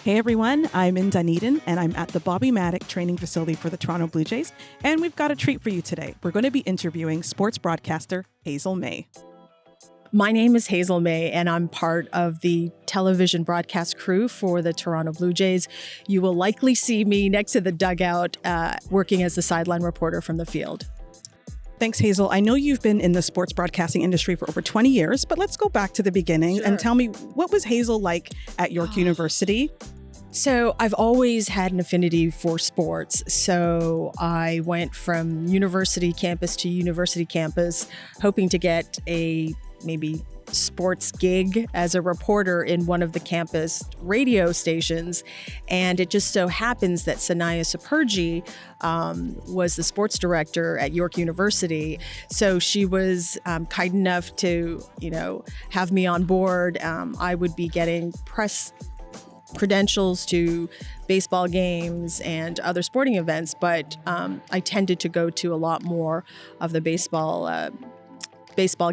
Hey everyone, I'm in Dunedin and I'm at the Bobby Mattick Training Facility for the Toronto Blue Jays, and we've got a treat for you today. We're going to be interviewing sports broadcaster Hazel Mae. My name is Hazel Mae, and I'm part of the television broadcast crew for the Toronto Blue Jays. You will likely see me next to the dugout working as the sideline reporter from the field. Thanks, Hazel. I know you've been in the sports broadcasting industry for over 20 years, but let's go back to the beginning and tell me, what was Hazel like at York University? So I've always had an affinity for sports. So I went from university campus to university campus, hoping to get a maybe sports gig as a reporter in one of the campus radio stations. And it just so happens that Sanaya Saperji was the sports director at York University. So she was kind enough to, have me on board. I would be getting press credentials to baseball games and other sporting events, but I tended to go to a lot more of the baseball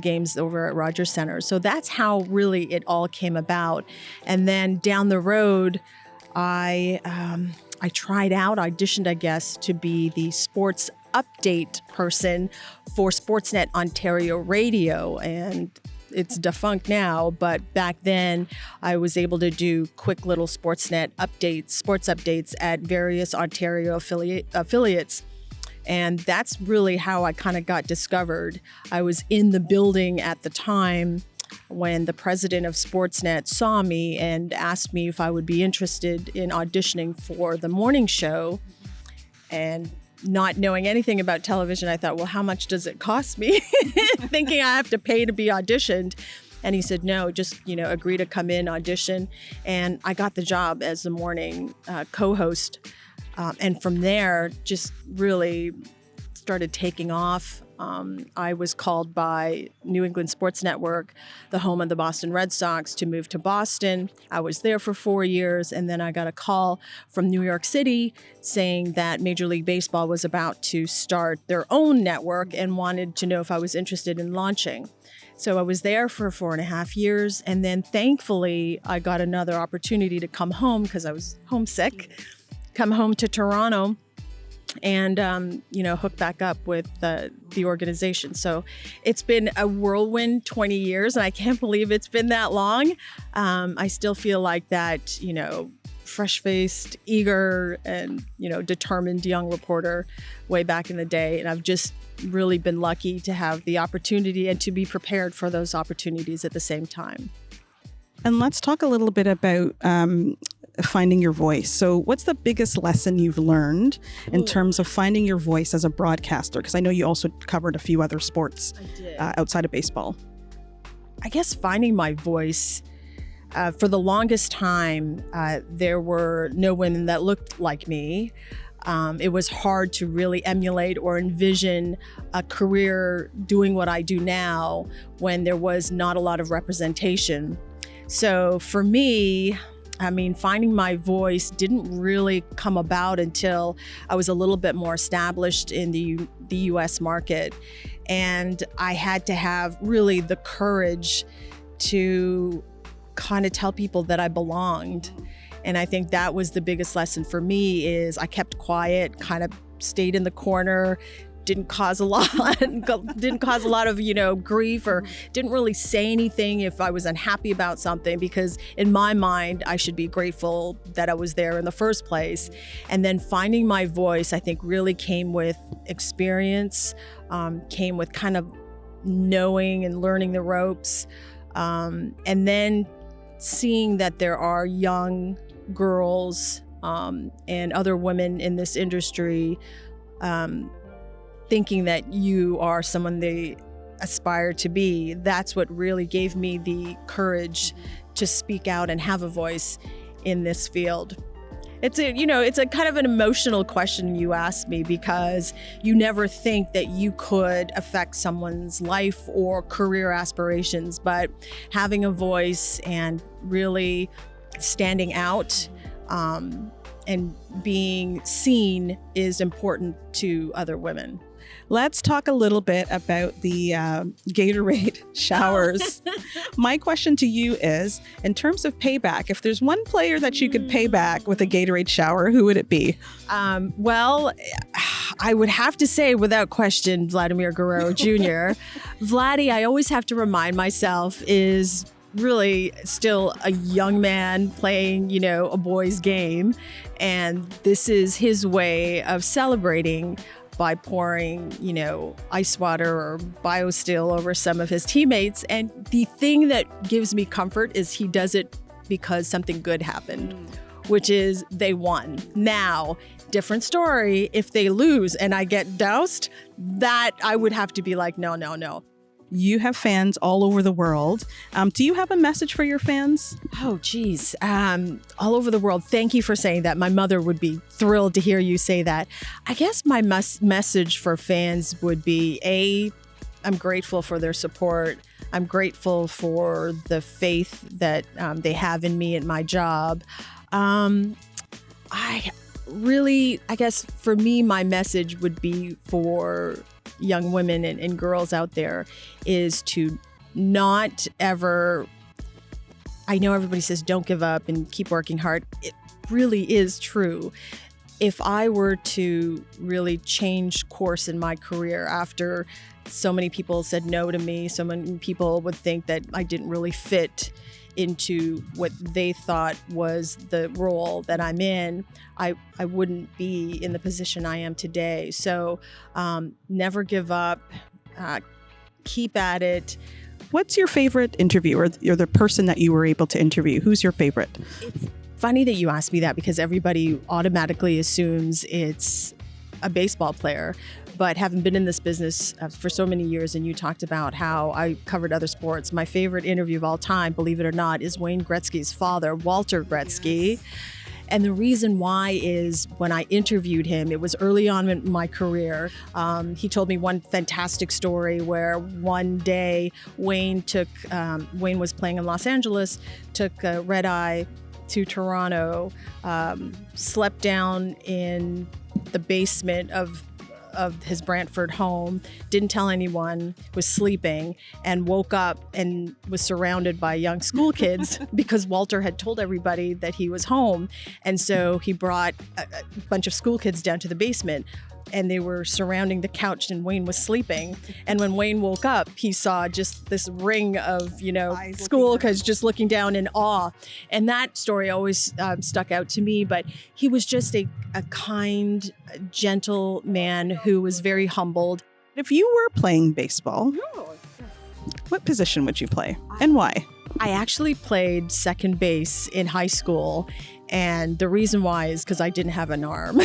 games over at Rogers Center. So that's how really it all came about. And then down the road, I auditioned, I guess, to be the sports update person for Sportsnet Ontario Radio. And it's defunct now, but back then I was able to do quick little Sportsnet updates, sports updates at various Ontario affiliates. And that's really how I kind of got discovered. I was in the building at the time when the president of Sportsnet saw me and asked me if I would be interested in auditioning for the morning show. And not knowing anything about television, I thought, well, how much does it cost me? Thinking I have to pay to be auditioned. And he said, no, just, agree to come in, audition. And I got the job as the morning co-host. And from there, just really started taking off. I was called by New England Sports Network, the home of the Boston Red Sox, to move to Boston. I was there for 4 years, and then I got a call from New York City saying that Major League Baseball was about to start their own network and wanted to know if I was interested in launching. So I was there for 4.5 years, and then thankfully I got another opportunity to come home because I was homesick, come home to Toronto and, hook back up with the organization. So it's been a whirlwind 20 years, and I can't believe it's been that long. I still feel like that, fresh-faced, eager, and, determined young reporter way back in the day. And I've just really been lucky to have the opportunity and to be prepared for those opportunities at the same time. And let's talk a little bit about finding your voice. So what's the biggest lesson you've learned in terms of finding your voice as a broadcaster? Because I know you also covered a few other sports outside of baseball. I guess finding my voice, for the longest time, there were no women that looked like me. It was hard to really emulate or envision a career doing what I do now when there was not a lot of representation. So for me, finding my voice didn't really come about until I was a little bit more established in the U.S. market. And I had to have really the courage to kind of tell people that I belonged. And I think that was the biggest lesson for me is I kept quiet, kind of stayed in the corner, didn't cause a lot of grief, or didn't really say anything if I was unhappy about something, because in my mind, I should be grateful that I was there in the first place. And then finding my voice, I think, really came with experience, came with kind of knowing and learning the ropes, and then seeing that there are young girls and other women in this industry thinking that you are someone they aspire to be. That's what really gave me the courage to speak out and have a voice in this field. It's a kind of an emotional question you asked me, because you never think that you could affect someone's life or career aspirations, but having a voice and really standing out and being seen is important to other women. Let's talk a little bit about the Gatorade showers. My question to you is, in terms of payback, if there's one player that you could pay back with a Gatorade shower, who would it be? Well, I would have to say, without question, Vladimir Guerrero Jr. Vladdy, I always have to remind myself, is really still a young man playing, a boy's game. And this is his way of celebrating by pouring, ice water or BioSteel over some of his teammates. And the thing that gives me comfort is he does it because something good happened, which is they won. Now, different story. If they lose and I get doused, that I would have to be like, no. You have fans all over the world. Do you have a message for your fans? Oh, geez. All over the world. Thank you for saying that. My mother would be thrilled to hear you say that. I guess my message for fans would be, I'm grateful for their support. I'm grateful for the faith that they have in me and my job. I guess for me, my message would be for young women and girls out there is to not ever, I know everybody says don't give up and keep working hard. It really is true. If I were to really change course in my career after so many people said no to me, so many people would think that I didn't really fit into what they thought was the role that I'm in, I wouldn't be in the position I am today. So never give up, keep at it. What's your favorite interview or the person that you were able to interview? Who's your favorite? It's funny that you asked me that because everybody automatically assumes it's a baseball player. But having been in this business for so many years, and you talked about how I covered other sports, my favorite interview of all time, believe it or not, is Wayne Gretzky's father, Walter Gretzky. Yes. And the reason why is when I interviewed him, it was early on in my career. He told me one fantastic story where one day Wayne was playing in Los Angeles, took a red eye to Toronto, slept down in the basement of his Brantford home, didn't tell anyone, was sleeping, and woke up and was surrounded by young school kids because Walter had told everybody that he was home. And so he brought a bunch of school kids down to the basement, and they were surrounding the couch and Wayne was sleeping. And when Wayne woke up, he saw just this ring of, school kids just looking down in awe. And that story always stuck out to me. But he was just a kind, gentle man who was very humbled. If you were playing baseball, what position would you play and why? I actually played second base in high school. And the reason why is because I didn't have an arm.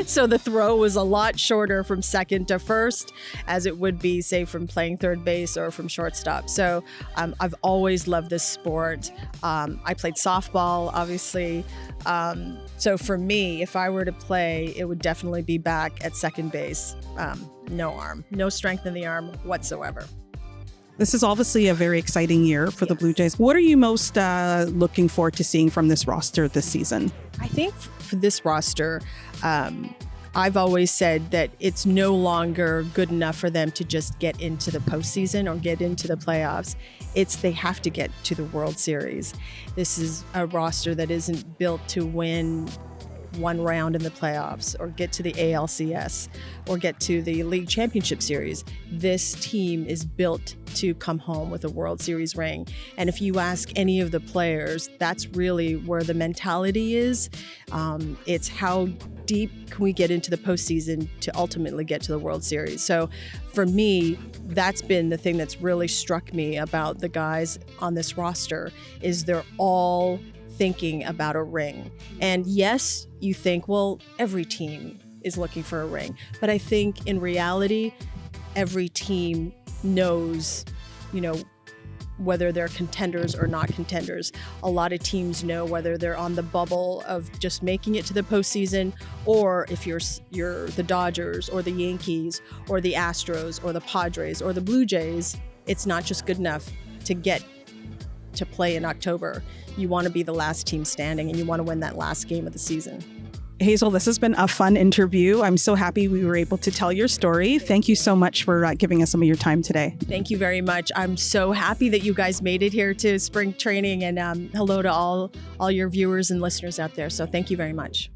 So the throw was a lot shorter from second to first as it would be, say, from playing third base or from shortstop. So I've always loved this sport. I played softball, obviously. So for me, if I were to play, it would definitely be back at second base. No arm, no strength in the arm whatsoever. This is obviously a very exciting year for the Blue Jays. What are you most looking forward to seeing from this roster this season? I think for this roster, I've always said that it's no longer good enough for them to just get into the postseason or get into the playoffs. They have to get to the World Series. This is a roster that isn't built to win one round in the playoffs or get to the ALCS or get to the League Championship Series. This team is built to come home with a World Series ring. And if you ask any of the players, that's really where the mentality is. It's how deep can we get into the postseason to ultimately get to the World Series. So for me, that's been the thing that's really struck me about the guys on this roster is they're all thinking about a ring. And yes, you think, well, every team is looking for a ring. But I think in reality, every team knows, whether they're contenders or not contenders. A lot of teams know whether they're on the bubble of just making it to the postseason, or if you're the Dodgers or the Yankees or the Astros or the Padres or the Blue Jays, it's not just good enough to get to play in October. You want to be the last team standing and you want to win that last game of the season. Hazel, this has been a fun interview. I'm so happy we were able to tell your story. Thank you so much for giving us some of your time today. Thank you very much. I'm so happy that you guys made it here to spring training, and hello to all your viewers and listeners out there. So thank you very much.